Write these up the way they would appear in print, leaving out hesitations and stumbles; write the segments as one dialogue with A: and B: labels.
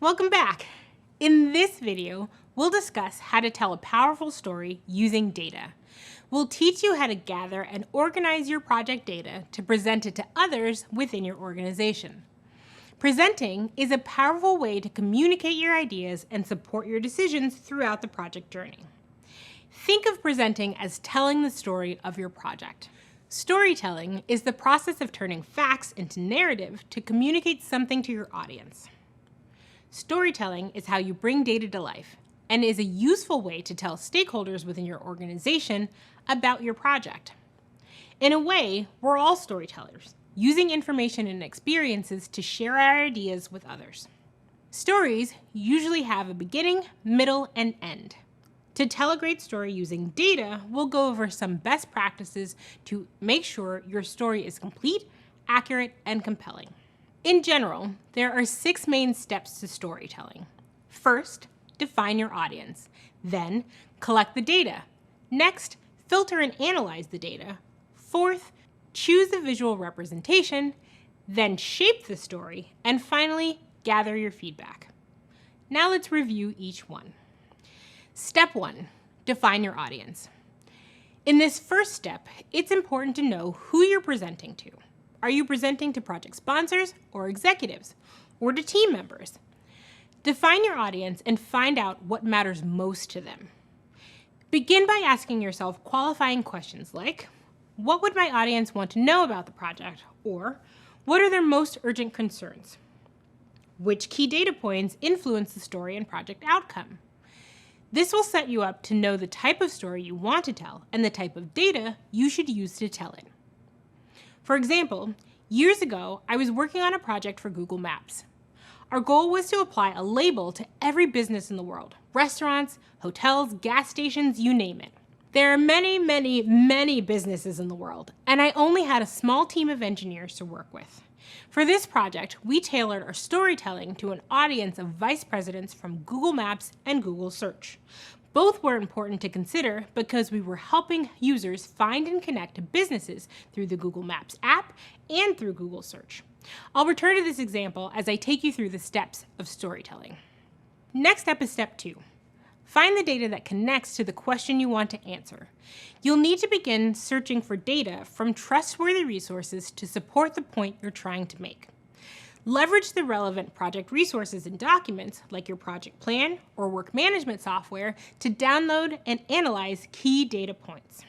A: Welcome back. In this video, we'll discuss how to tell a powerful story using data. We'll teach you how to gather and organize your project data to present it to others within your organization. Presenting is a powerful way to communicate your ideas and support your decisions throughout the project journey. Think of presenting as telling the story of your project. Storytelling is the process of turning facts into narrative to communicate something to your audience. Storytelling is how you bring data to life and is a useful way to tell stakeholders within your organization about your project. In a way, we're all storytellers, using information and experiences to share our ideas with others. Stories usually have a beginning, middle, and end. To tell a great story using data, we'll go over some best practices to make sure your story is complete, accurate, and compelling. In general, there are 6 main steps to storytelling. First, define your audience. Then, collect the data. Next, filter and analyze the data. Fourth, choose the visual representation. Then shape the story. And finally, gather your feedback. Now let's review each one. Step 1, define your audience. In this first step, it's important to know who you're presenting to. Are you presenting to project sponsors or executives or to team members? Define your audience and find out what matters most to them. Begin by asking yourself qualifying questions like, what would my audience want to know about the project? Or, what are their most urgent concerns? Which key data points influence the story and project outcome? This will set you up to know the type of story you want to tell and the type of data you should use to tell it. For example, years ago, I was working on a project for Google Maps. Our goal was to apply a label to every business in the world: restaurants, hotels, gas stations, you name it. There are many businesses in the world, and I only had a small team of engineers to work with. For this project, we tailored our storytelling to an audience of vice presidents from Google Maps and Google Search. Both were important to consider because we were helping users find and connect to businesses through the Google Maps app and through Google Search. I'll return to this example as I take you through the steps of storytelling. Next up is step 2. Find the data that connects to the question you want to answer. You'll need to begin searching for data from trustworthy resources to support the point you're trying to make. Leverage the relevant project resources and documents, like your project plan or work management software, to download and analyze key data points.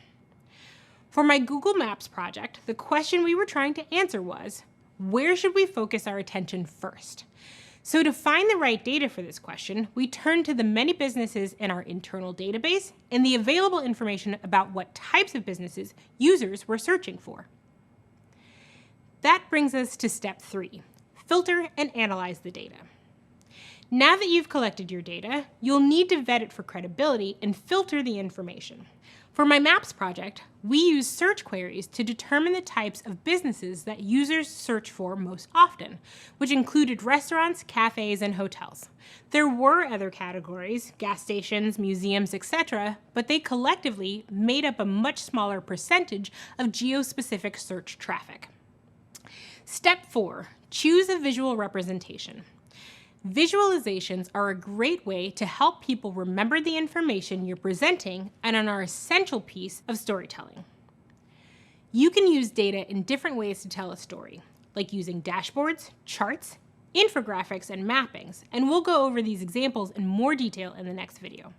A: For my Google Maps project, the question we were trying to answer was, where should we focus our attention first? So to find the right data for this question, we turned to the many businesses in our internal database and the available information about what types of businesses users were searching for. That brings us to step 3, filter and analyze the data. Now that you've collected your data, you'll need to vet it for credibility and filter the information. For my Maps project, we used search queries to determine the types of businesses that users search for most often, which included restaurants, cafes, and hotels. There were other categories, gas stations, museums, etc., but they collectively made up a much smaller percentage of geo-specific search traffic. Step 4, choose a visual representation. Visualizations are a great way to help people remember the information you're presenting and are an essential piece of storytelling. You can use data in different ways to tell a story, like using dashboards, charts, infographics, and mappings, and we'll go over these examples in more detail in the next video.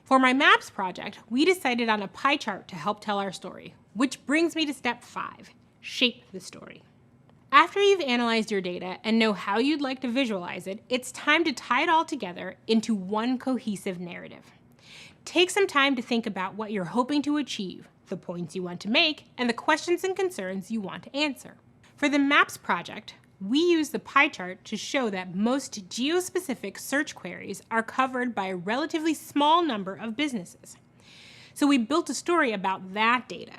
A: For my Maps project, we decided on a pie chart to help tell our story, which brings me to step 5, shape the story. After you've analyzed your data and know how you'd like to visualize it, it's time to tie it all together into one cohesive narrative. Take some time to think about what you're hoping to achieve, the points you want to make, and the questions and concerns you want to answer. For the Maps project, we use the pie chart to show that most geo-specific search queries are covered by a relatively small number of businesses. So we built a story about that data.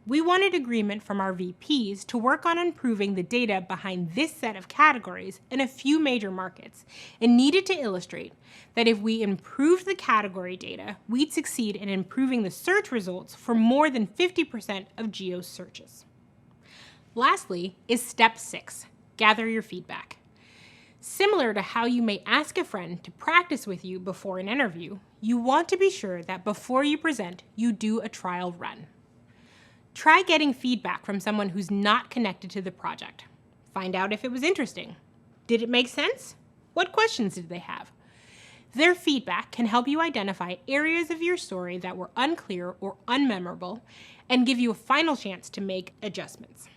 A: We wanted agreement from our VPs to work on improving the data behind this set of categories in a few major markets, and needed to illustrate that if we improved the category data, we'd succeed in improving the search results for more than 50% of geo searches. Lastly is step 6, gather your feedback. Similar to how you may ask a friend to practice with you before an interview, you want to be sure that before you present, you do a trial run. Try getting feedback from someone who's not connected to the project. Find out if it was interesting. Did it make sense? What questions did they have? Their feedback can help you identify areas of your story that were unclear or unmemorable and give you a final chance to make adjustments.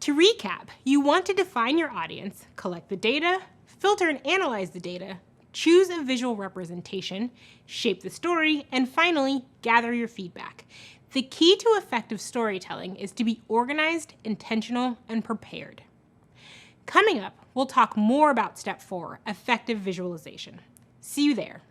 A: To recap, you want to define your audience, collect the data, filter and analyze the data, choose a visual representation, shape the story, and finally, gather your feedback. The key to effective storytelling is to be organized, intentional, and prepared. Coming up, we'll talk more about Step 4, effective visualization. See you there.